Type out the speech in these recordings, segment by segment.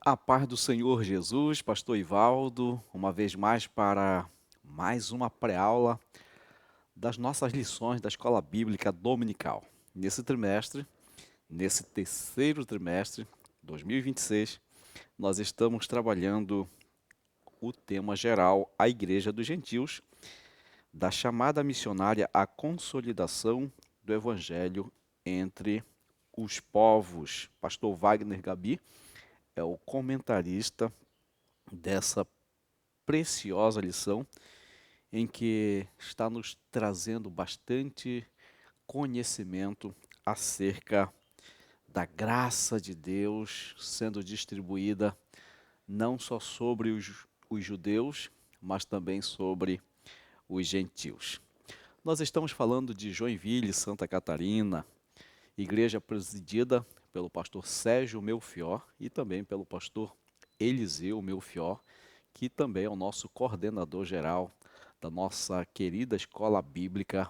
A paz do Senhor Jesus, Pastor Ivaldo, uma vez mais para mais uma pré-aula das nossas lições da Escola Bíblica Dominical. Nesse trimestre, nesse terceiro trimestre, 2026, nós estamos trabalhando o tema geral, a Igreja dos Gentios, da chamada missionária à consolidação do Evangelho entre os povos. Pastor Wagner Gabi é o comentarista dessa preciosa lição em que está nos trazendo bastante conhecimento acerca da graça de Deus sendo distribuída não só sobre os judeus, mas também sobre os gentios. Nós estamos falando de Joinville, Santa Catarina, igreja presidida pelo pastor Sérgio Melfior e também pelo pastor Eliseu Melfior, que também é o nosso coordenador geral da nossa querida Escola Bíblica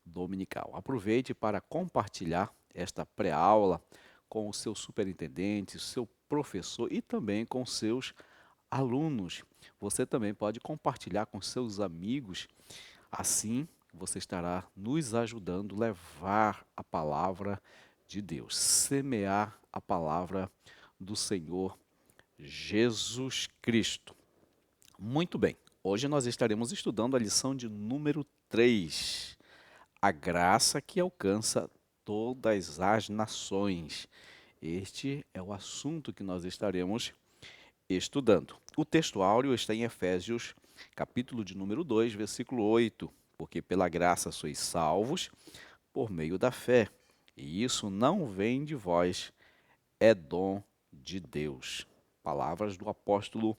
Dominical. Aproveite para compartilhar esta pré-aula com o seu superintendente, seu professor e também com seus alunos. Você também pode compartilhar com seus amigos, assim você estará nos ajudando a levar a palavra de Deus, semear a palavra do Senhor Jesus Cristo. Muito bem, hoje nós estaremos estudando a lição de número 3, a graça que alcança todas as nações. Este é o assunto que nós estaremos estudando. O texto áureo está em Efésios, capítulo de número 2, versículo 8, porque pela graça sois salvos por meio da fé, e isso não vem de vós, é dom de Deus. Palavras do apóstolo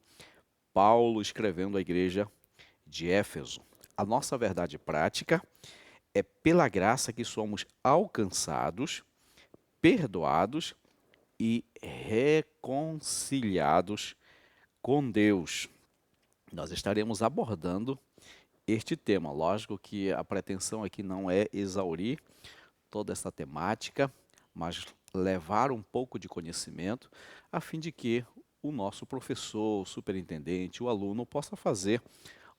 Paulo escrevendo à igreja de Éfeso. A nossa verdade prática é pela graça que somos alcançados, perdoados e reconciliados com Deus. Nós estaremos abordando este tema. Lógico que a pretensão aqui não é exaurir toda essa temática, mas levar um pouco de conhecimento a fim de que o nosso professor, o superintendente, o aluno possa fazer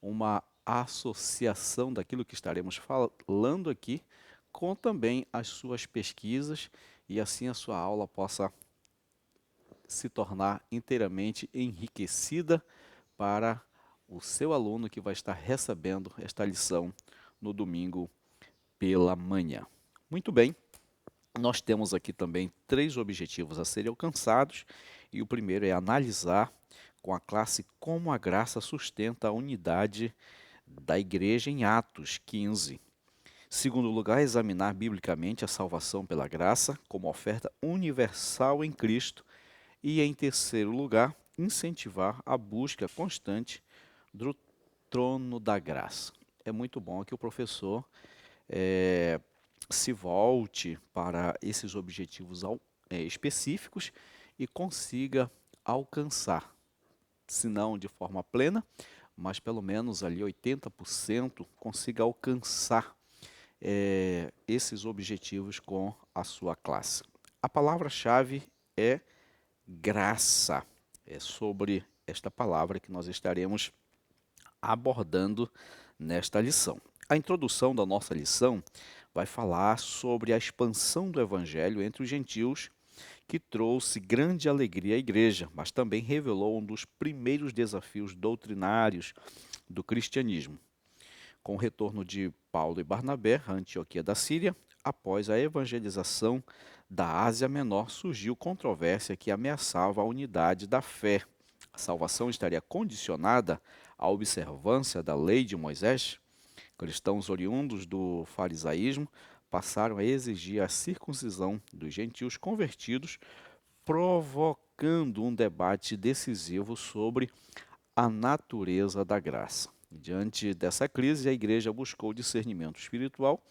uma associação daquilo que estaremos falando aqui com também as suas pesquisas e assim a sua aula possa se tornar inteiramente enriquecida para o seu aluno que vai estar recebendo esta lição no domingo pela manhã. Muito bem, nós temos aqui também 3 objetivos a serem alcançados e o primeiro é analisar com a classe como a graça sustenta a unidade da igreja em Atos 15. Segundo lugar, examinar biblicamente a salvação pela graça como oferta universal em Cristo. E em terceiro lugar, incentivar a busca constante do trono da graça. É muito bom que o professor se volte para esses objetivos específicos e consiga alcançar, se não de forma plena, mas pelo menos ali 80% consiga alcançar esses objetivos com a sua classe. A palavra-chave é graça. É sobre esta palavra que nós estaremos abordando nesta lição. A introdução da nossa lição vai falar sobre a expansão do evangelho entre os gentios, que trouxe grande alegria à igreja, mas também revelou um dos primeiros desafios doutrinários do cristianismo. Com o retorno de Paulo e Barnabé à Antioquia da Síria, após a evangelização da Ásia Menor, surgiu controvérsia que ameaçava a unidade da fé. A salvação estaria condicionada à observância da lei de Moisés? Cristãos oriundos do farisaísmo passaram a exigir a circuncisão dos gentios convertidos, provocando um debate decisivo sobre a natureza da graça. Diante dessa crise, a igreja buscou discernimento espiritual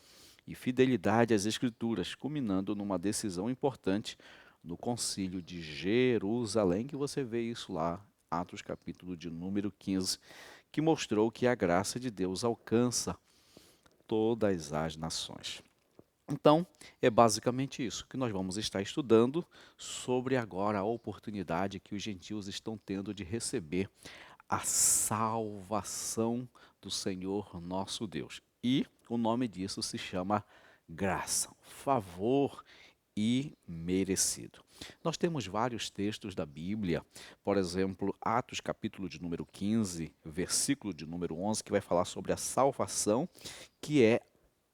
e fidelidade às Escrituras, culminando numa decisão importante no Concílio de Jerusalém, que você vê isso lá, Atos capítulo de número 15, que mostrou que a graça de Deus alcança todas as nações. Então, é basicamente isso que nós vamos estar estudando sobre agora a oportunidade que os gentios estão tendo de receber a salvação do Senhor nosso Deus. E o nome disso se chama graça, favor e merecido. Nós temos vários textos da Bíblia, por exemplo, Atos capítulo de número 15, versículo de número 11, que vai falar sobre a salvação, que é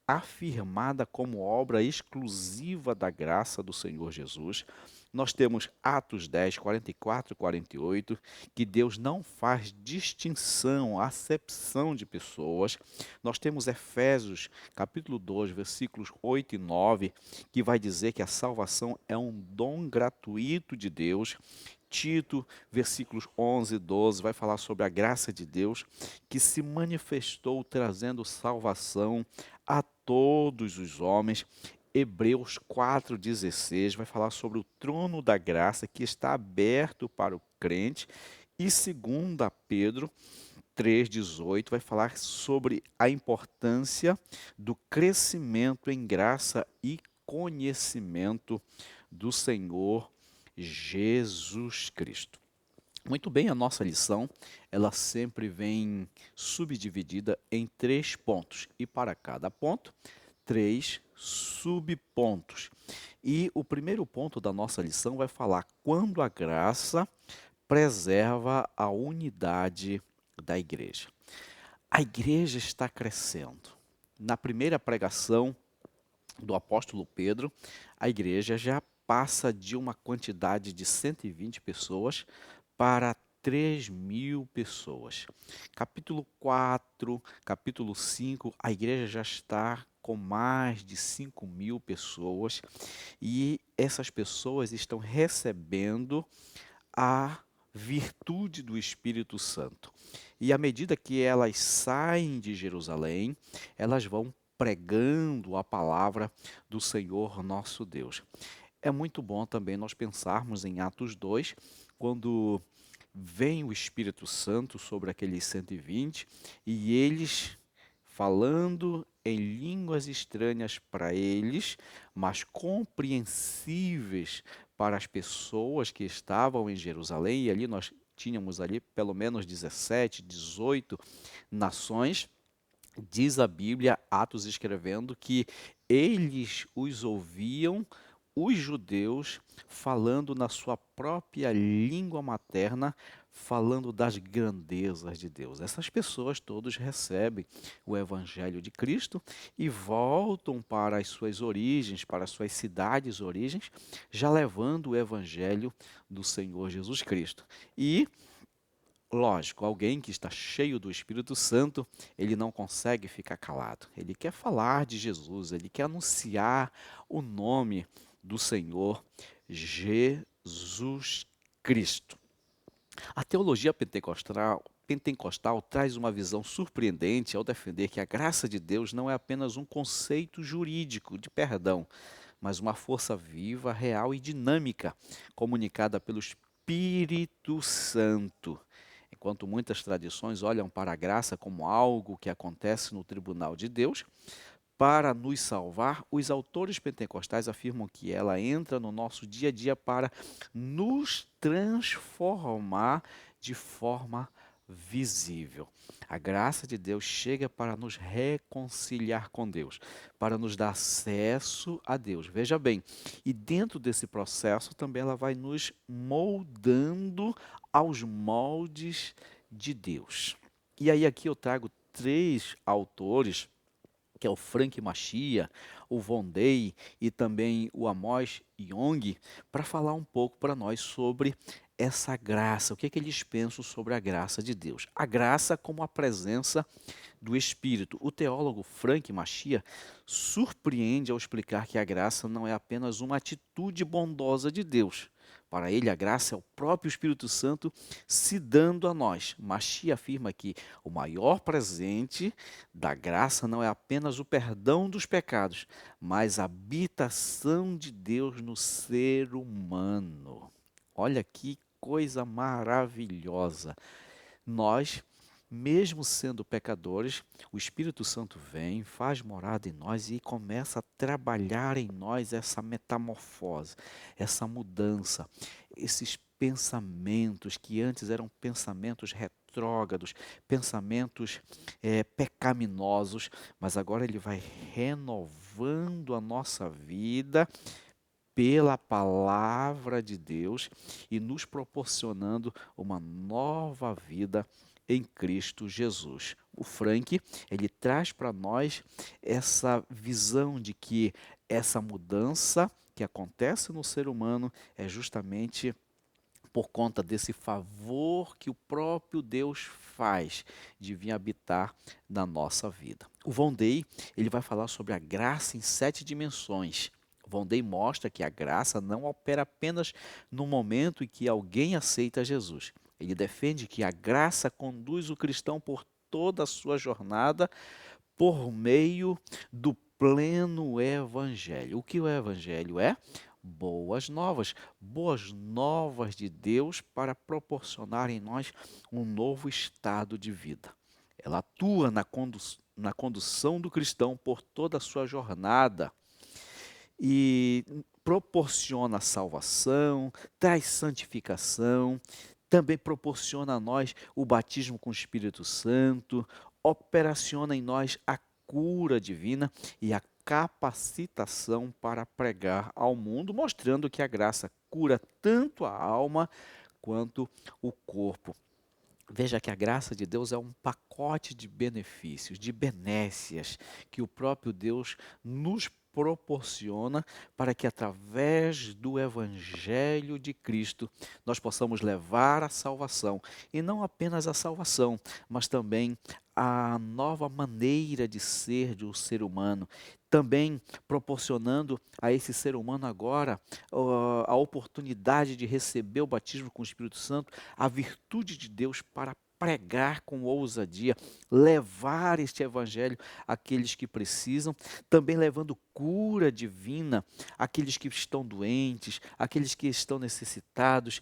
afirmada como obra exclusiva da graça do Senhor Jesus. Nós temos Atos 10, 44 e 48, que Deus não faz distinção, acepção de pessoas. Nós temos Efésios, capítulo 2, versículos 8 e 9, que vai dizer que a salvação é um dom gratuito de Deus. Tito, versículos 11 e 12, vai falar sobre a graça de Deus que se manifestou trazendo salvação a todos os homens. Hebreus 4,16 vai falar sobre o trono da graça que está aberto para o crente. E 2 Pedro 3,18 vai falar sobre a importância do crescimento em graça e conhecimento do Senhor Jesus Cristo. Muito bem, a nossa lição, ela sempre vem subdividida em 3 pontos. E para cada ponto, 3 subpontos. E o primeiro ponto da nossa lição vai falar quando a graça preserva a unidade da igreja. A igreja está crescendo. Na primeira pregação do apóstolo Pedro, a igreja já passa de uma quantidade de 120 pessoas para 3.000 pessoas. Capítulo 4, capítulo 5, a igreja já está com mais de 5.000 pessoas e essas pessoas estão recebendo a virtude do Espírito Santo. E à medida que elas saem de Jerusalém, elas vão pregando a palavra do Senhor nosso Deus. É muito bom também nós pensarmos em Atos 2, quando vem o Espírito Santo sobre aqueles 120 e eles falando em línguas estranhas para eles, mas compreensíveis para as pessoas que estavam em Jerusalém, e ali nós tínhamos ali pelo menos 17, 18 nações. Diz a Bíblia, Atos escrevendo, que eles os ouviam, os judeus, falando na sua própria língua materna, falando das grandezas de Deus. Essas pessoas todos recebem o Evangelho de Cristo e voltam para as suas origens, para as suas cidades origens, já levando o Evangelho do Senhor Jesus Cristo. E lógico, alguém que está cheio do Espírito Santo, ele não consegue ficar calado. Ele quer falar de Jesus, ele quer anunciar o nome do Senhor Jesus Cristo. A teologia pentecostal traz uma visão surpreendente ao defender que a graça de Deus não é apenas um conceito jurídico de perdão, mas uma força viva, real e dinâmica, comunicada pelo Espírito Santo. Enquanto muitas tradições olham para a graça como algo que acontece no tribunal de Deus, para nos salvar, os autores pentecostais afirmam que ela entra no nosso dia a dia para nos transformar de forma visível. A graça de Deus chega para nos reconciliar com Deus, para nos dar acesso a Deus. Veja bem, e dentro desse processo também ela vai nos moldando aos moldes de Deus. E aí aqui eu trago 3 autores, que é o Frank Machia, o Von Day e também o Amos Yong, para falar um pouco para nós sobre essa graça, o que é que eles pensam sobre a graça de Deus. A graça como a presença do Espírito. O teólogo Frank Machia surpreende ao explicar que a graça não é apenas uma atitude bondosa de Deus. Para ele, a graça é o próprio Espírito Santo se dando a nós. Machia afirma que o maior presente da graça não é apenas o perdão dos pecados, mas a habitação de Deus no ser humano. Olha que coisa maravilhosa. Nós mesmo sendo pecadores, o Espírito Santo vem, faz morada em nós e começa a trabalhar em nós essa metamorfose, essa mudança, esses pensamentos que antes eram pensamentos retrógrados, pensamentos pecaminosos, mas agora ele vai renovando a nossa vida pela palavra de Deus e nos proporcionando uma nova vida em Cristo Jesus. O Frank, ele traz para nós essa visão de que essa mudança que acontece no ser humano é justamente por conta desse favor que o próprio Deus faz de vir habitar na nossa vida. O Von Day, ele vai falar sobre a graça em 7 dimensões. Von Day mostra que a graça não opera apenas no momento em que alguém aceita Jesus. Ele defende que a graça conduz o cristão por toda a sua jornada por meio do pleno evangelho. O que o evangelho é? Boas novas de Deus para proporcionar em nós um novo estado de vida. Ela atua na condução do cristão por toda a sua jornada e proporciona salvação, traz santificação, também proporciona a nós o batismo com o Espírito Santo, operaciona em nós a cura divina e a capacitação para pregar ao mundo, mostrando que a graça cura tanto a alma quanto o corpo. Veja que a graça de Deus é um pacote de benefícios, de benécias, que o próprio Deus nos proporciona para que através do Evangelho de Cristo nós possamos levar a salvação. E não apenas a salvação, mas também a nova maneira de ser do ser humano. Também proporcionando a esse ser humano agora a oportunidade de receber o batismo com o Espírito Santo, a virtude de Deus para pregar com ousadia, levar este evangelho àqueles que precisam, também levando cura divina àqueles que estão doentes, àqueles que estão necessitados,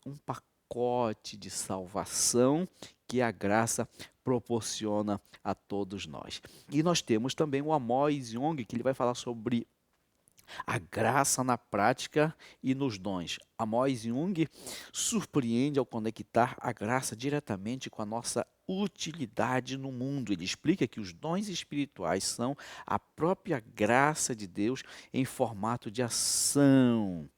um pacote de salvação que a graça proporciona a todos nós. E nós temos também o Amos Yong, que ele vai falar sobre a graça na prática e nos dons. Amos Jung surpreende ao conectar a graça diretamente com a nossa utilidade no mundo. Ele explica que os dons espirituais são a própria graça de Deus em formato de ação.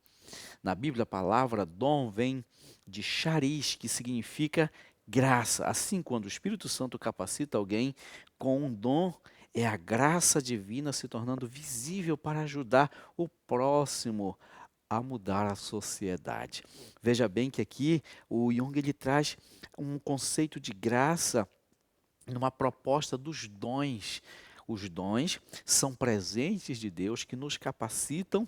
Na Bíblia, a palavra dom vem de charis, que significa graça. Assim, quando o Espírito Santo capacita alguém com um dom, é a graça divina se tornando visível para ajudar o próximo a mudar a sociedade. Veja bem que aqui o Jung ele traz um conceito de graça numa proposta dos dons. Os dons são presentes de Deus que nos capacitam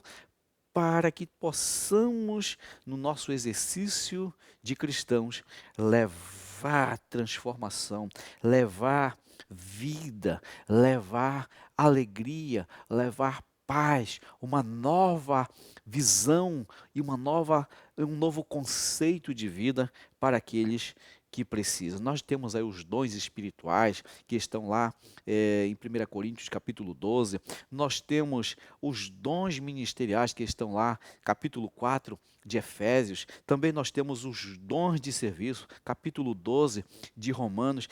para que possamos, no nosso exercício de cristãos, levar transformação, levar vida, levar alegria, levar paz, uma nova visão e um novo conceito de vida para aqueles que precisam. Nós temos aí os dons espirituais que estão lá em 1 Coríntios capítulo 12, nós temos os dons ministeriais que estão lá, capítulo 4 de Efésios, também nós temos os dons de serviço, capítulo 12 de Romanos.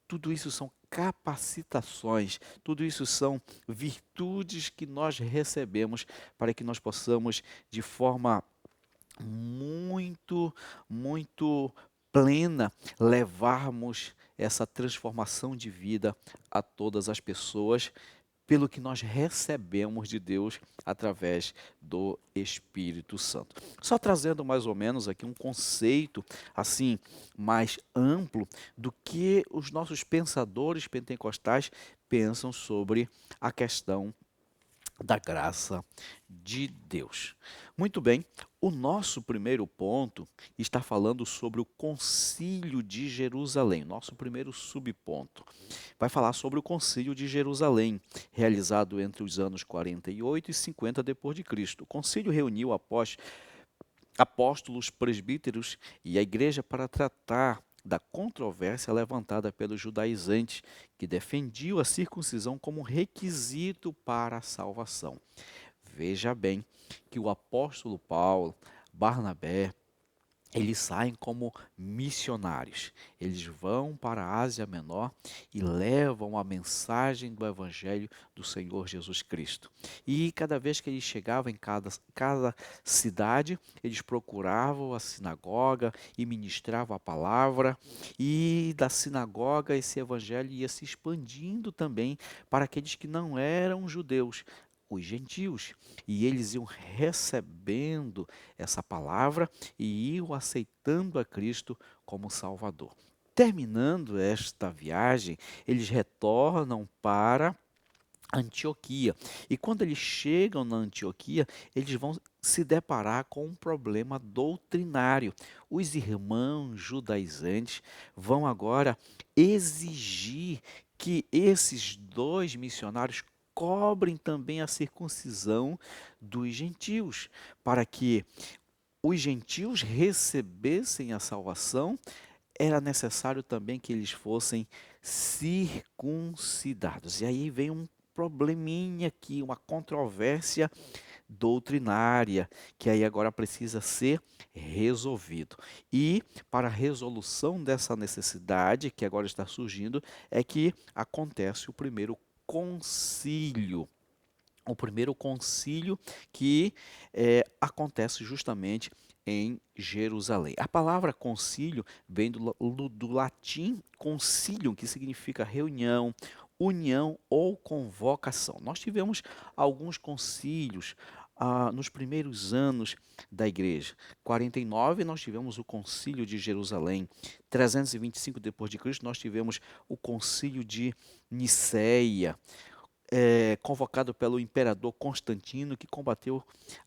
Tudo isso são capacitações, tudo isso são virtudes que nós recebemos para que nós possamos, de forma muito plena, levarmos essa transformação de vida a todas as pessoas, pelo que nós recebemos de Deus através do Espírito Santo. Só trazendo mais ou menos aqui um conceito assim mais amplo do que os nossos pensadores pentecostais pensam sobre a questão da graça de Deus. Muito bem, o nosso primeiro ponto está falando sobre o Concílio de Jerusalém, nosso primeiro subponto. Vai falar sobre o Concílio de Jerusalém, realizado entre os anos 48 e 50 depois de Cristo. O concílio reuniu apóstolos, presbíteros e a igreja para tratar da controvérsia levantada pelos judaizantes, que defendiam a circuncisão como requisito para a salvação. Veja bem que o apóstolo Paulo, Barnabé, eles saem como missionários. Eles vão para a Ásia Menor e levam a mensagem do Evangelho do Senhor Jesus Cristo. E cada vez que eles chegavam em cada cidade, eles procuravam a sinagoga e ministravam a palavra. E da sinagoga esse Evangelho ia se expandindo também para aqueles que não eram judeus, os gentios. E eles iam recebendo essa palavra e iam aceitando a Cristo como Salvador. Terminando esta viagem, eles retornam para Antioquia. E quando eles chegam na Antioquia, eles vão se deparar com um problema doutrinário. Os irmãos judaizantes vão agora exigir que esses dois missionários cobrem também a circuncisão dos gentios, para que os gentios recebessem a salvação. Era necessário também que eles fossem circuncidados. E aí vem um probleminha aqui, uma controvérsia doutrinária, que aí agora precisa ser resolvido. E para a resolução dessa necessidade que agora está surgindo, é que acontece o primeiro concílio. O primeiro concílio que acontece justamente em Jerusalém. A palavra concílio vem do latim concilium, que significa reunião, união ou convocação. Nós tivemos alguns concílios nos primeiros anos da igreja. 49 nós tivemos o concílio de Jerusalém. 325 depois de Cristo nós tivemos o concílio de Niceia, convocado pelo imperador Constantino, que combateu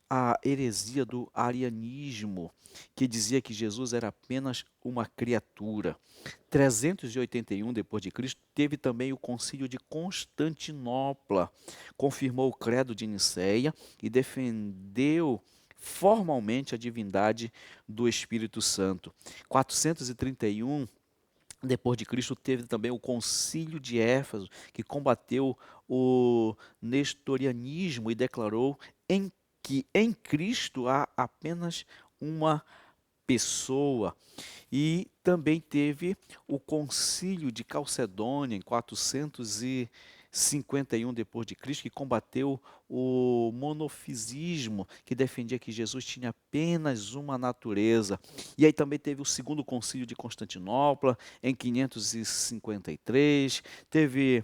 a heresia do arianismo, que dizia que Jesus era apenas uma criatura. 381 depois de Cristo teve também o Concílio de Constantinopla, confirmou o credo de Nicéia e defendeu formalmente a divindade do Espírito Santo. 431 depois de Cristo teve também o Concílio de Éfeso, que combateu o nestorianismo e declarou que em Cristo há apenas uma pessoa. E também teve o Concílio de Calcedônia em 451 depois de Cristo, que combateu o monofisismo, que defendia que Jesus tinha apenas uma natureza. E aí também teve o segundo Concílio de Constantinopla em 553, teve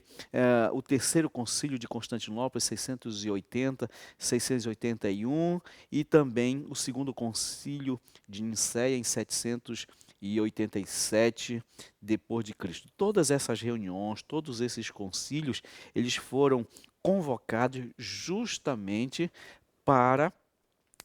o terceiro Concílio de Constantinopla em 680, 681 e também o segundo Concílio de Nicéia em 787 depois de Cristo. Todas essas reuniões, todos esses concílios, eles foram convocados justamente para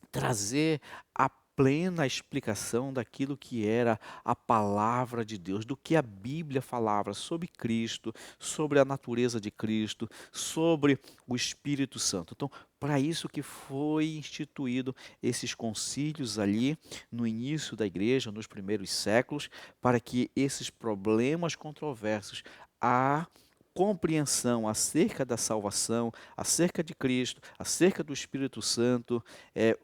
trazer a plena explicação daquilo que era a palavra de Deus, do que a Bíblia falava sobre Cristo, sobre a natureza de Cristo, sobre o Espírito Santo. Então, para isso que foi instituído esses concílios ali no início da igreja, nos primeiros séculos, para que esses problemas controversos, a compreensão acerca da salvação, acerca de Cristo, acerca do Espírito Santo,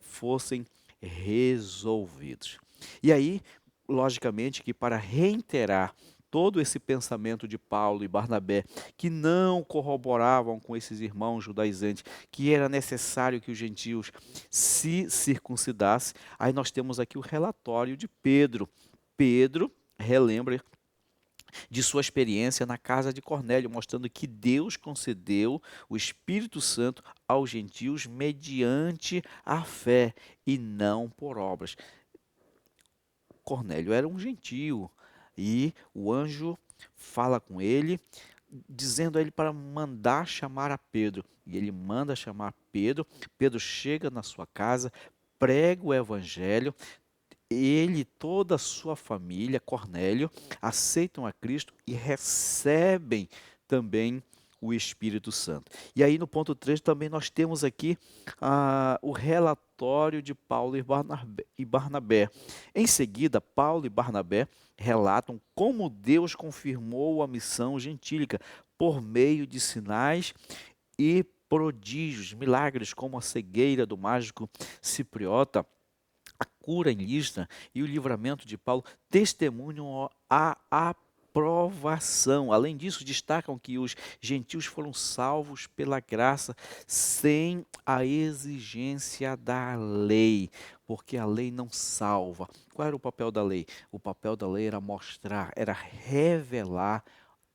fossem resolvidos. E aí, logicamente, que para reiterar todo esse pensamento de Paulo e Barnabé, que não corroboravam com esses irmãos judaizantes, que era necessário que os gentios se circuncidassem, aí nós temos aqui o relatório de Pedro. Pedro relembra de sua experiência na casa de Cornélio, mostrando que Deus concedeu o Espírito Santo aos gentios mediante a fé e não por obras. Cornélio era um gentio e o anjo fala com ele, dizendo a ele para mandar chamar a Pedro. E ele manda chamar Pedro. Pedro chega na sua casa, prega o evangelho. Ele e toda a sua família, Cornélio, aceitam a Cristo e recebem também o Espírito Santo. E aí no ponto 3 também nós temos aqui o relatório de Paulo e Barnabé. Em seguida, Paulo e Barnabé relatam como Deus confirmou a missão gentílica por meio de sinais e prodígios, milagres como a cegueira do mágico cipriota, a cura em Listra e o livramento de Paulo testemunham a aprovação. Além disso, destacam que os gentios foram salvos pela graça sem a exigência da lei, porque a lei não salva. Qual era o papel da lei? O papel da lei era mostrar, era revelar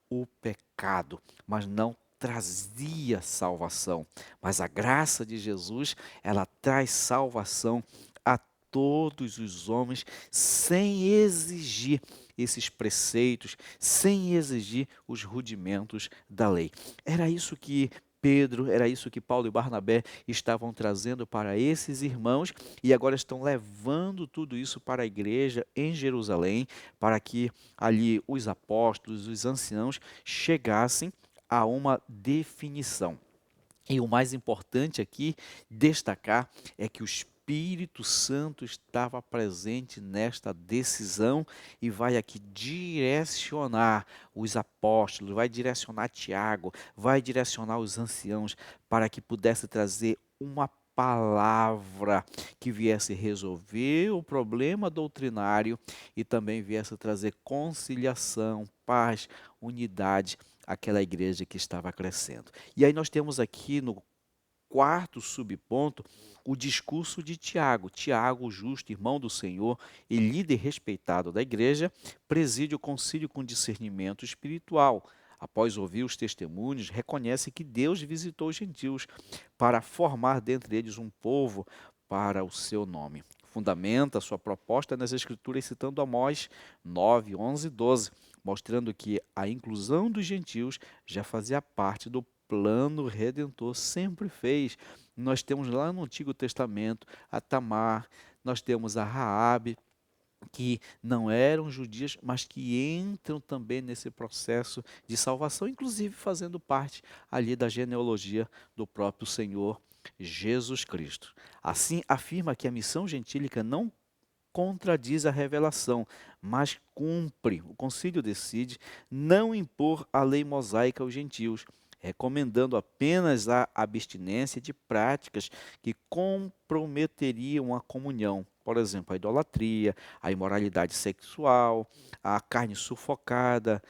o pecado, mas não trazia salvação. Mas a graça de Jesus, ela traz salvação a todos os homens, sem exigir esses preceitos, sem exigir os rudimentos da lei. Era isso que Pedro, era isso que Paulo e Barnabé estavam trazendo para esses irmãos e agora estão levando tudo isso para a igreja em Jerusalém, para que ali os apóstolos, os anciãos chegassem a uma definição. E o mais importante aqui destacar é que o Espírito Santo estava presente nesta decisão e vai aqui direcionar os apóstolos, vai direcionar Tiago, vai direcionar os anciãos para que pudesse trazer uma palavra que viesse resolver o problema doutrinário e também viesse trazer conciliação, paz, unidade àquela igreja que estava crescendo. E aí nós temos aqui no quarto subponto o discurso de Tiago. Tiago, justo, irmão do Senhor e líder respeitado da igreja, preside o concílio com discernimento espiritual. Após ouvir os testemunhos, reconhece que Deus visitou os gentios para formar dentre eles um povo para o seu nome. Fundamenta sua proposta nas Escrituras citando Amós 9, 11 e 12, mostrando que a inclusão dos gentios já fazia parte do plano redentor, sempre fez. Nós temos lá no Antigo Testamento a Tamar, nós temos a Raabe, que não eram judias, mas que entram também nesse processo de salvação, inclusive fazendo parte ali da genealogia do próprio Senhor Jesus Cristo. Assim, afirma que a missão gentílica não contradiz a revelação, mas cumpre. O concílio decide não impor a lei mosaica aos gentios, recomendando apenas a abstinência de práticas que comprometeriam a comunhão. Por exemplo, a idolatria, a imoralidade sexual, a carne sufocada,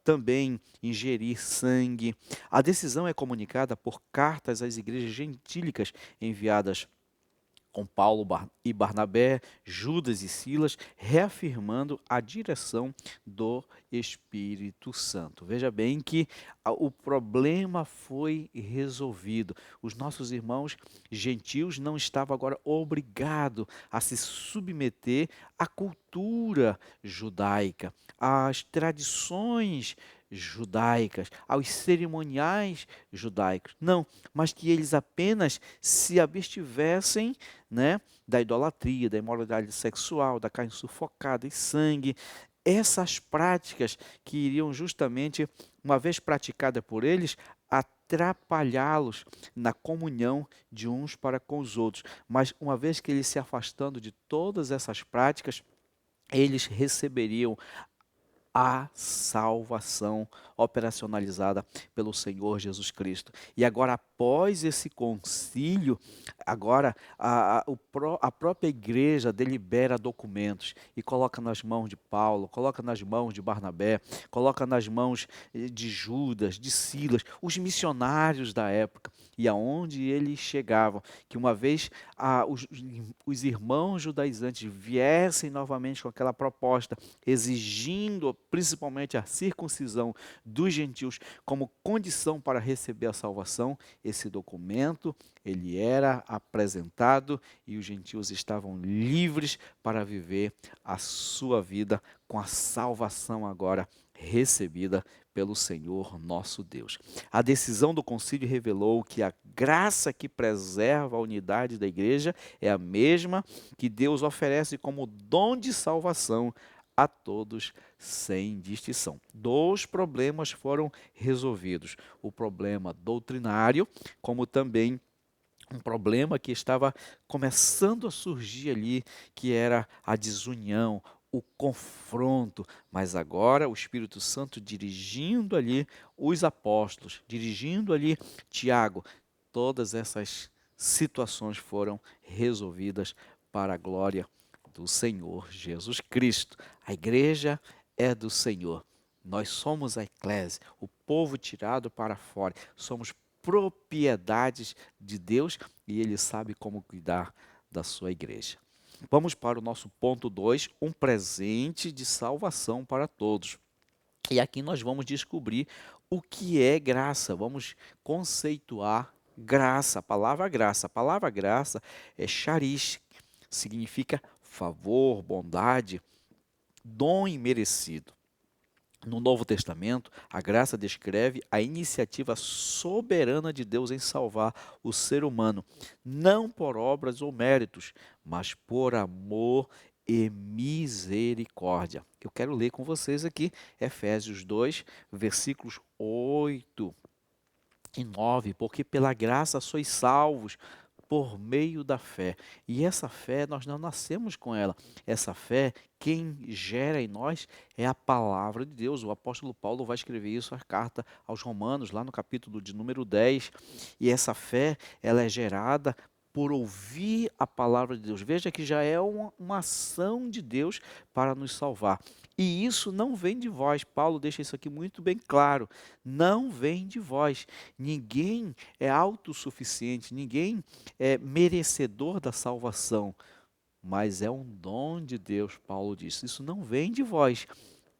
também ingerir sangue. A decisão é comunicada por cartas às igrejas gentílicas enviadas com Paulo e Barnabé, Judas e Silas, reafirmando a direção do Espírito Santo. Veja bem que o problema foi resolvido. Os nossos irmãos gentios não estavam agora obrigados a se submeter à cultura judaica, às tradições judaicas, aos cerimoniais judaicos. Não, mas que eles apenas se abstivessem, né, da idolatria, da imoralidade sexual, da carne sufocada e sangue. Essas práticas que iriam justamente, uma vez praticada por eles, atrapalhá-los na comunhão de uns para com os outros. Mas uma vez que eles se afastando de todas essas práticas, eles receberiam a salvação operacionalizada pelo Senhor Jesus Cristo. E agora, após esse concílio, agora a própria igreja delibera documentos e coloca nas mãos de Paulo, coloca nas mãos de Barnabé, coloca nas mãos de Judas, de Silas, os missionários da época, e aonde eles chegavam, que uma vez os irmãos judaizantes viessem novamente com aquela proposta, exigindo principalmente a circuncisão dos gentios como condição para receber a salvação, esse documento ele era apresentado e os gentios estavam livres para viver a sua vida com a salvação agora recebida pelo Senhor nosso Deus. A decisão do concílio revelou que a graça que preserva a unidade da igreja é a mesma que Deus oferece como dom de salvação a todos sem distinção. 2 problemas foram resolvidos: o problema doutrinário, como também um problema que estava começando a surgir ali, que era a desunião, o confronto. Mas agora o Espírito Santo dirigindo ali os apóstolos, dirigindo ali Tiago, todas essas situações foram resolvidas para a glória do Senhor Jesus Cristo. A igreja é do Senhor. Nós somos a eclésia, o povo tirado para fora. Somos propriedades de Deus e Ele sabe como cuidar da sua igreja. Vamos para o nosso ponto 2, um presente de salvação para todos. E aqui nós vamos descobrir o que é graça, vamos conceituar graça, a palavra graça. A palavra graça é charis, significa favor, bondade, dom imerecido. No Novo Testamento, a graça descreve a iniciativa soberana de Deus em salvar o ser humano, não por obras ou méritos, mas por amor e misericórdia. Eu quero ler com vocês aqui Efésios 2, versículos 8 e 9, porque pela graça sois salvos por meio da fé. E essa fé, nós não nascemos com ela. Essa fé, quem gera em nós é a palavra de Deus. O apóstolo Paulo vai escrever isso, a carta aos Romanos, lá no capítulo de número 10. E essa fé, ela é gerada por ouvir a palavra de Deus. Veja que já é uma ação de Deus para nos salvar. E isso não vem de vós. Paulo deixa isso aqui muito bem claro. Não vem de vós. Ninguém é autossuficiente, ninguém é merecedor da salvação, mas é um dom de Deus, Paulo disse. Isso não vem de vós,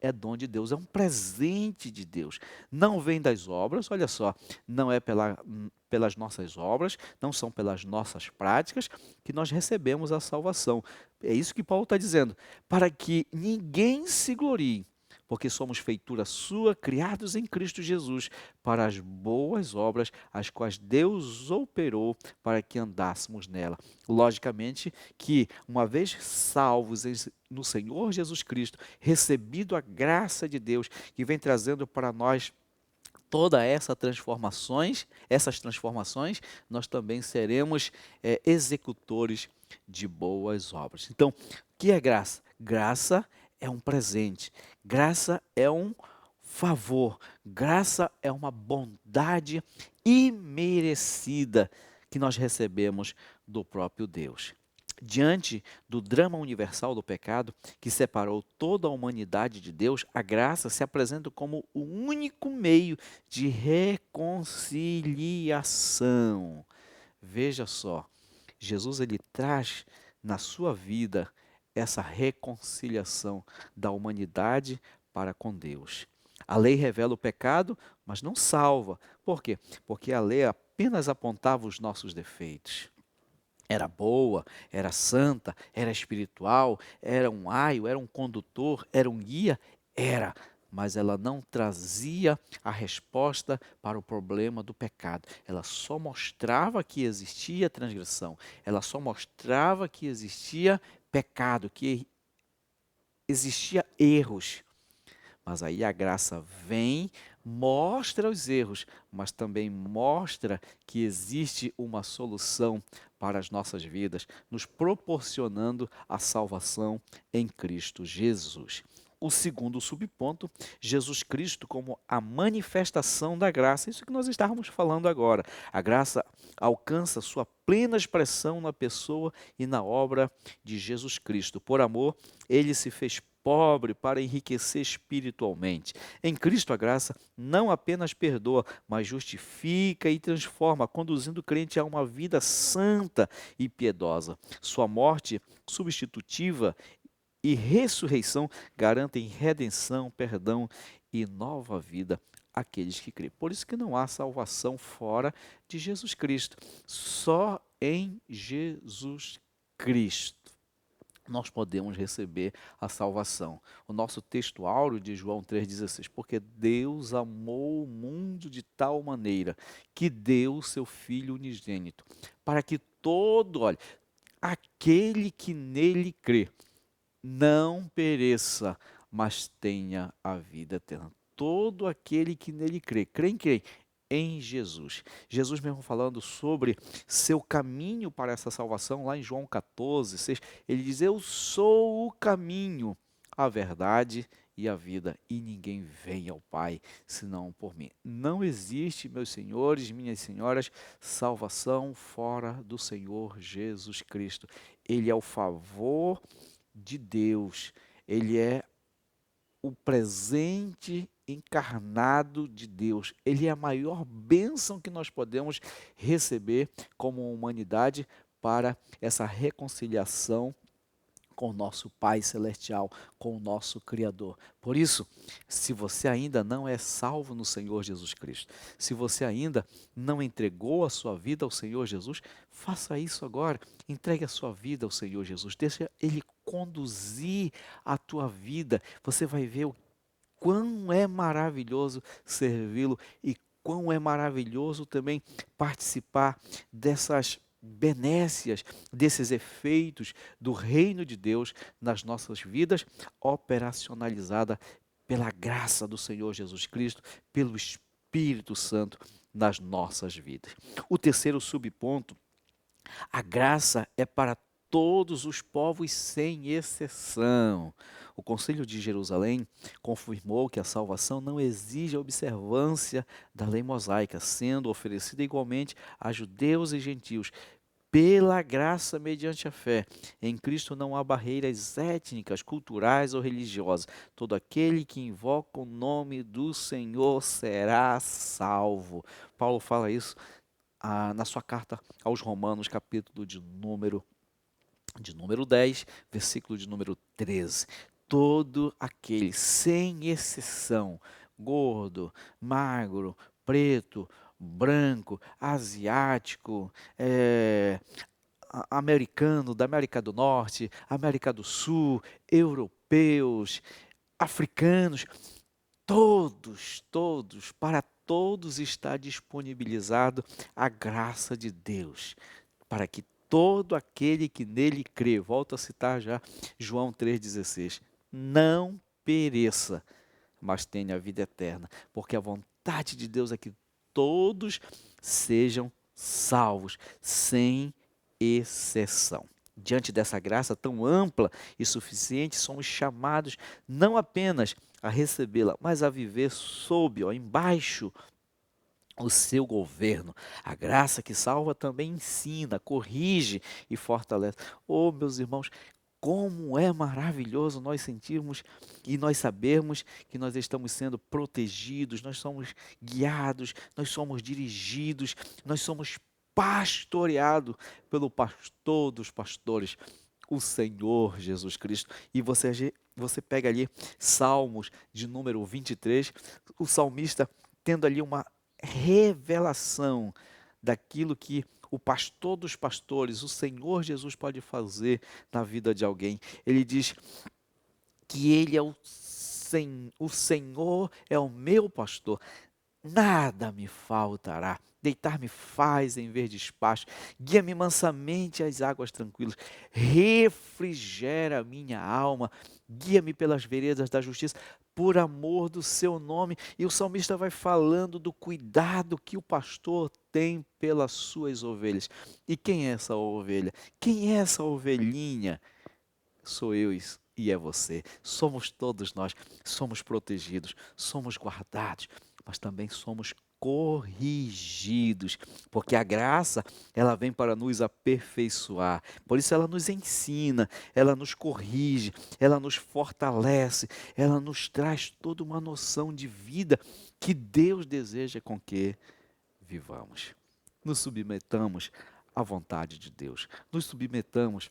é dom de Deus, é um presente de Deus. Não vem das obras, olha só, não é pelas nossas obras, não são pelas nossas práticas que nós recebemos a salvação. É isso que Paulo está dizendo, para que ninguém se glorie, porque somos feitura sua, criados em Cristo Jesus, para as boas obras, as quais Deus operou para que andássemos nela. Logicamente que, uma vez salvos no Senhor Jesus Cristo, recebido a graça de Deus, que vem trazendo para nós todas essas transformações, nós também seremos executores de boas obras. Então, o que é graça? Graça é um presente, graça é um favor, graça é uma bondade imerecida que nós recebemos do próprio Deus. Diante do drama universal do pecado, que separou toda a humanidade de Deus, a graça se apresenta como o único meio de reconciliação. Veja só, Jesus ele traz na sua vida essa reconciliação da humanidade para com Deus. A lei revela o pecado, mas não salva. Por quê? Porque a lei apenas apontava os nossos defeitos. Era boa, era santa, era espiritual, era um aio, era um condutor, era um guia? Era, mas ela não trazia a resposta para o problema do pecado. Ela só mostrava que existia transgressão, ela só mostrava que existia pecado, que existia erros. Mas aí a graça vem, mostra os erros, mas também mostra que existe uma solução para as nossas vidas, nos proporcionando a salvação em Cristo Jesus. O segundo subponto, Jesus Cristo como a manifestação da graça. Isso que nós estávamos falando agora. A graça alcança sua plena expressão na pessoa e na obra de Jesus Cristo. Por amor, ele se fez pobre para enriquecer espiritualmente. Em Cristo a graça não apenas perdoa, mas justifica e transforma, conduzindo o crente a uma vida santa e piedosa. Sua morte substitutiva e ressurreição garantem redenção, perdão e nova vida àqueles que creem. Por isso que não há salvação fora de Jesus Cristo, só em Jesus Cristo nós podemos receber a salvação. O nosso texto áureo de João 3,16, porque Deus amou o mundo de tal maneira que deu o seu Filho unigênito, para que todo, olha, aquele que nele crê, não pereça, mas tenha a vida eterna. Todo aquele que nele crê. Crê em quem? Em Jesus. Jesus mesmo falando sobre seu caminho para essa salvação, lá em João 14, 6, ele diz: eu sou o caminho, a verdade e a vida, e ninguém vem ao Pai senão por mim. Não existe, meus senhores, minhas senhoras, salvação fora do Senhor Jesus Cristo. Ele é o favor de Deus, ele é o presente encarnado de Deus. Ele é a maior bênção que nós podemos receber como humanidade para essa reconciliação com o nosso Pai Celestial, com o nosso Criador. Por isso, se você ainda não é salvo no Senhor Jesus Cristo, se você ainda não entregou a sua vida ao Senhor Jesus, faça isso agora. Entregue a sua vida ao Senhor Jesus. Deixa Ele conduzir a tua vida. Você vai ver o quão é maravilhoso servi-lo e quão é maravilhoso também participar dessas benécias, desses efeitos do reino de Deus nas nossas vidas, operacionalizada pela graça do Senhor Jesus Cristo, pelo Espírito Santo nas nossas vidas. O terceiro subponto: a graça é para todos os povos sem exceção. O Concílio de Jerusalém confirmou que a salvação não exige a observância da lei mosaica, sendo oferecida igualmente a judeus e gentios. Pela graça mediante a fé, em Cristo não há barreiras étnicas, culturais ou religiosas. Todo aquele que invoca o nome do Senhor será salvo. Paulo fala isso na sua carta aos Romanos, capítulo de número 10, versículo de número 13. Todo aquele, sem exceção, gordo, magro, preto, branco, asiático, americano, da América do Norte, América do Sul, europeus, africanos, para todos está disponibilizado a graça de Deus, para que todo aquele que nele crê, volto a citar já João 3,16, não pereça, mas tenha a vida eterna, porque a vontade de Deus é que todos sejam salvos, sem exceção. Diante dessa graça tão ampla e suficiente, somos chamados não apenas a recebê-la, mas a viver sob, embaixo o seu governo. A graça que salva também ensina, corrige e fortalece. Oh, meus irmãos, como é maravilhoso nós sentirmos e nós sabermos que nós estamos sendo protegidos, nós somos guiados, nós somos dirigidos, nós somos pastoreados pelo pastor dos pastores, o Senhor Jesus Cristo. E você pega ali Salmos de número 23, o salmista tendo ali uma revelação daquilo que o pastor dos pastores, o Senhor Jesus, pode fazer na vida de alguém. Ele diz que ele é o Senhor é o meu pastor, nada me faltará. Deitar-me faz em verdes pastos, guia-me mansamente às águas tranquilas, refrigera a minha alma, guia-me pelas veredas da justiça, por amor do seu nome. E o salmista vai falando do cuidado que o pastor tem pelas suas ovelhas. E quem é essa ovelha? Quem é essa ovelhinha? Sou eu e é você. Somos todos nós, somos protegidos, somos guardados, mas também somos corrigidos, porque a graça, ela vem para nos aperfeiçoar. Por isso ela nos ensina, ela nos corrige, ela nos fortalece, ela nos traz toda uma noção de vida que Deus deseja com que vivamos. Nos submetamos à vontade de Deus, nos submetamos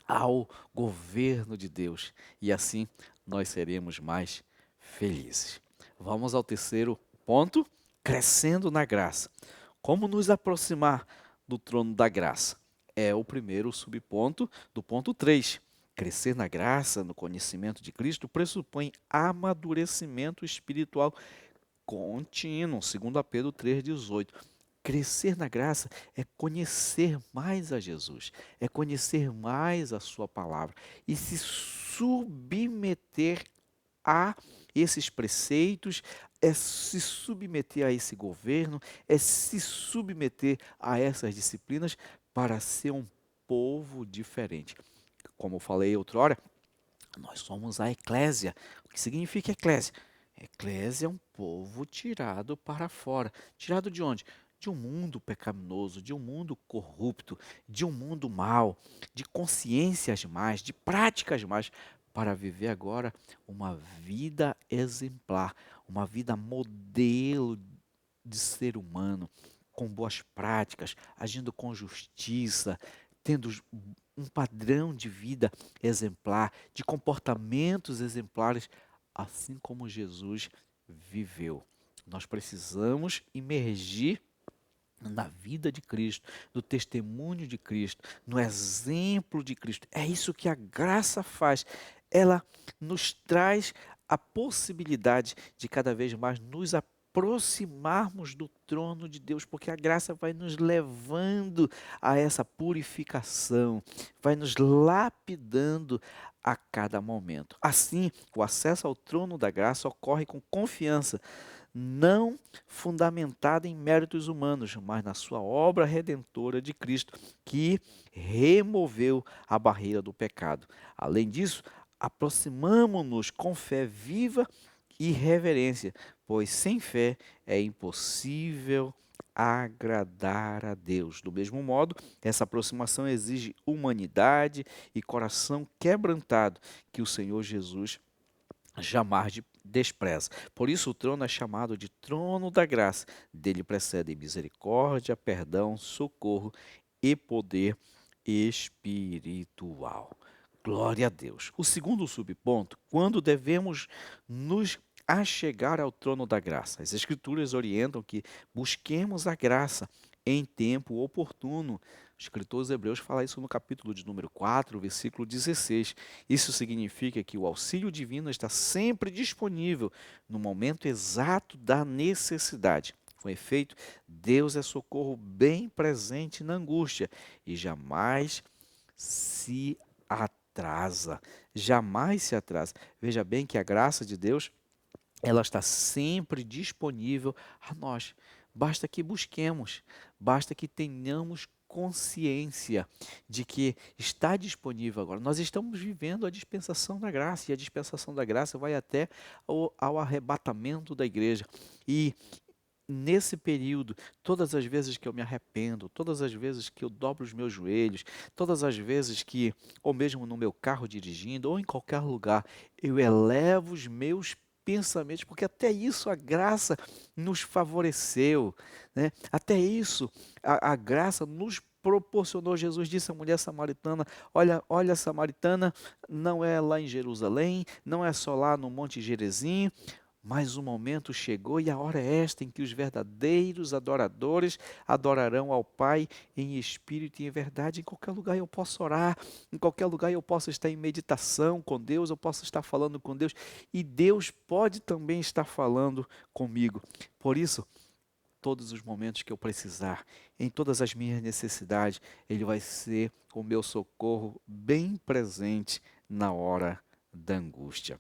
ao governo de Deus, e assim nós seremos mais felizes. Vamos ao terceiro ponto: crescendo na graça. Como nos aproximar do trono da graça? É o primeiro subponto do ponto 3. Crescer na graça, no conhecimento de Cristo, pressupõe amadurecimento espiritual contínuo, segundo Pedro 3,18. Crescer na graça é conhecer mais a Jesus, é conhecer mais a sua palavra e se submeter a esses preceitos, é se submeter a esse governo, é se submeter a essas disciplinas para ser um povo diferente. Como eu falei outrora, nós somos a eclésia. O que significa eclésia? Eclésia é um povo tirado para fora. Tirado de onde? De um mundo pecaminoso, de um mundo corrupto, de um mundo mau, de consciências más, de práticas más, para viver agora uma vida exemplar, uma vida modelo de ser humano, com boas práticas, agindo com justiça, tendo um padrão de vida exemplar, de comportamentos exemplares, assim como Jesus viveu. Nós precisamos imergir na vida de Cristo, no testemunho de Cristo, no exemplo de Cristo. É isso que a graça faz. Ela nos traz a possibilidade de cada vez mais nos aproximarmos do trono de Deus, porque a graça vai nos levando a essa purificação, vai nos lapidando a cada momento. Assim, o acesso ao trono da graça ocorre com confiança, não fundamentada em méritos humanos, mas na sua obra redentora de Cristo, que removeu a barreira do pecado. Além disso, aproximamo-nos com fé viva e reverência, pois sem fé é impossível agradar a Deus. Do mesmo modo, essa aproximação exige humanidade e coração quebrantado, que o Senhor Jesus jamais despreza. Por isso o trono é chamado de trono da graça. Dele precedem misericórdia, perdão, socorro e poder espiritual. Glória a Deus. O segundo subponto, quando devemos nos achegar ao trono da graça. As Escrituras orientam que busquemos a graça em tempo oportuno. O escritor aos Hebreus fala isso no capítulo de número 4, versículo 16. Isso significa que o auxílio divino está sempre disponível no momento exato da necessidade. Com efeito, Deus é socorro bem presente na angústia e jamais se atrasa. Jamais se atrasa. Veja bem que a graça de Deus, ela está sempre disponível a nós. Basta que busquemos, basta que tenhamos consciência de que está disponível agora. Nós estamos vivendo a dispensação da graça, e a dispensação da graça vai até ao arrebatamento da igreja. E nesse período, todas as vezes que eu me arrependo, todas as vezes que eu dobro os meus joelhos, todas as vezes que, ou mesmo no meu carro dirigindo, ou em qualquer lugar, eu elevo os meus pensamentos, porque até isso a graça nos favoreceu, né? Até isso a graça nos proporcionou. Jesus disse à mulher samaritana: olha, a samaritana não é lá em Jerusalém, não é só lá no Monte Gerezim, mas o momento chegou e a hora é esta em que os verdadeiros adoradores adorarão ao Pai em espírito e em verdade. Em qualquer lugar eu posso orar, em qualquer lugar eu posso estar em meditação com Deus, eu posso estar falando com Deus e Deus pode também estar falando comigo. Por isso, todos os momentos que eu precisar, em todas as minhas necessidades, Ele vai ser o meu socorro bem presente na hora da angústia.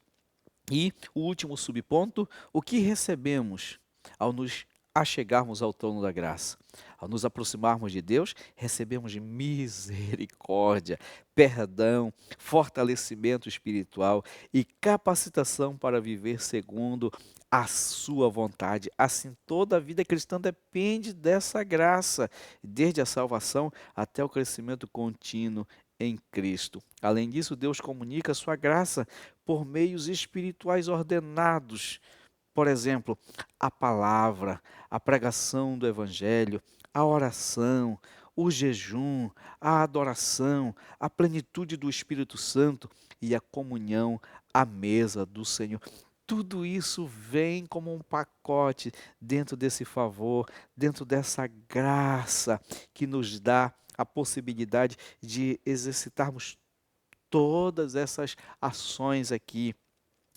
E o último subponto, o que recebemos ao nos achegarmos ao trono da graça? Ao nos aproximarmos de Deus, recebemos misericórdia, perdão, fortalecimento espiritual e capacitação para viver segundo a sua vontade. Assim, toda a vida cristã depende dessa graça, desde a salvação até o crescimento contínuo em Cristo. Além disso, Deus comunica a sua graça por meios espirituais ordenados. Por exemplo, a palavra, a pregação do evangelho, a oração, o jejum, a adoração, a plenitude do Espírito Santo e a comunhão à mesa do Senhor. Tudo isso vem como um pacote dentro desse favor, dentro dessa graça que nos dá a possibilidade de exercitarmos todas essas ações aqui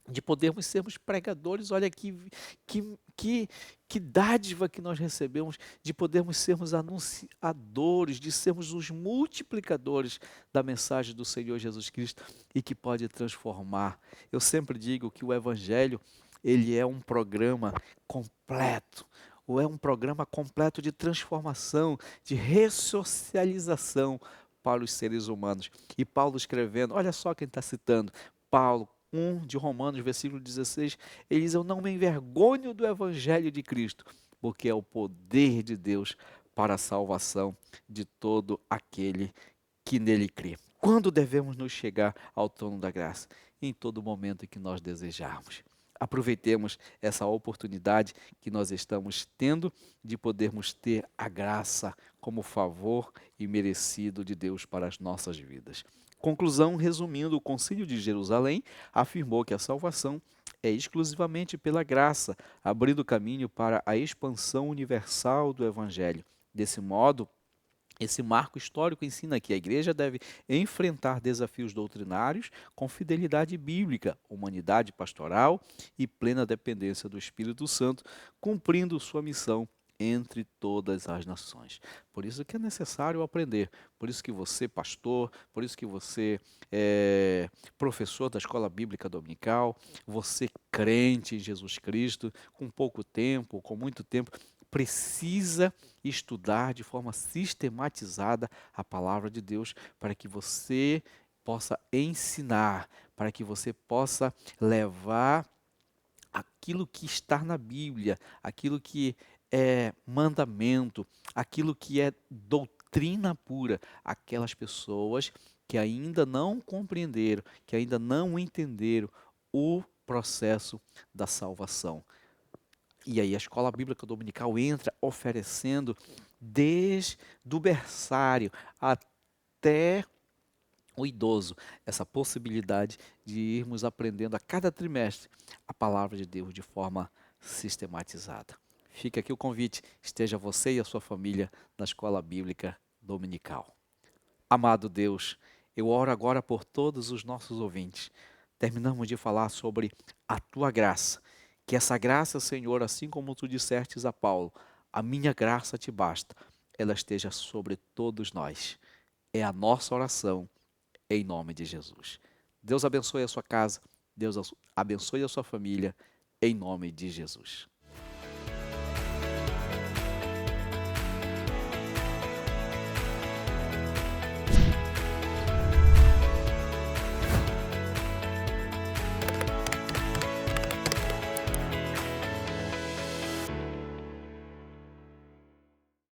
de podermos sermos pregadores. Olha que, que, que dádiva que nós recebemos de podermos sermos anunciadores, de sermos os multiplicadores da mensagem do Senhor Jesus Cristo e que pode transformar. Eu sempre digo que o Evangelho, ele é um programa completo, ou é um programa completo de transformação, de ressocialização para os seres humanos. E Paulo escrevendo, olha só quem está citando, Paulo, 1 de Romanos, versículo 16, ele diz: eu não me envergonho do Evangelho de Cristo, porque é o poder de Deus para a salvação de todo aquele que nele crê. Quando devemos nos chegar ao trono da graça? Em todo momento em que nós desejarmos. Aproveitemos essa oportunidade que nós estamos tendo de podermos ter a graça como favor e merecido de Deus para as nossas vidas. Conclusão, resumindo, o Concílio de Jerusalém afirmou que a salvação é exclusivamente pela graça, abrindo caminho para a expansão universal do Evangelho. Desse modo, esse marco histórico ensina que a igreja deve enfrentar desafios doutrinários com fidelidade bíblica, humanidade pastoral e plena dependência do Espírito Santo, cumprindo sua missão entre todas as nações. Por isso que é necessário aprender, por isso que você, pastor, por isso que você é professor da escola bíblica dominical, você crente em Jesus Cristo, com pouco tempo, com muito tempo, precisa estudar de forma sistematizada a palavra de Deus para que você possa ensinar, para que você possa levar aquilo que está na Bíblia, aquilo que é mandamento, aquilo que é doutrina pura, aquelas pessoas que ainda não compreenderam, que ainda não entenderam o processo da salvação. E aí a escola bíblica dominical entra oferecendo desde o berçário até o idoso essa possibilidade de irmos aprendendo a cada trimestre a palavra de Deus de forma sistematizada. Fica aqui o convite, esteja você e a sua família na escola bíblica dominical. Amado Deus, eu oro agora por todos os nossos ouvintes. Terminamos de falar sobre a tua graça. Que essa graça, Senhor, assim como tu dissestes a Paulo, a minha graça te basta, ela esteja sobre todos nós. É a nossa oração, em nome de Jesus. Deus abençoe a sua casa, Deus abençoe a sua família, em nome de Jesus.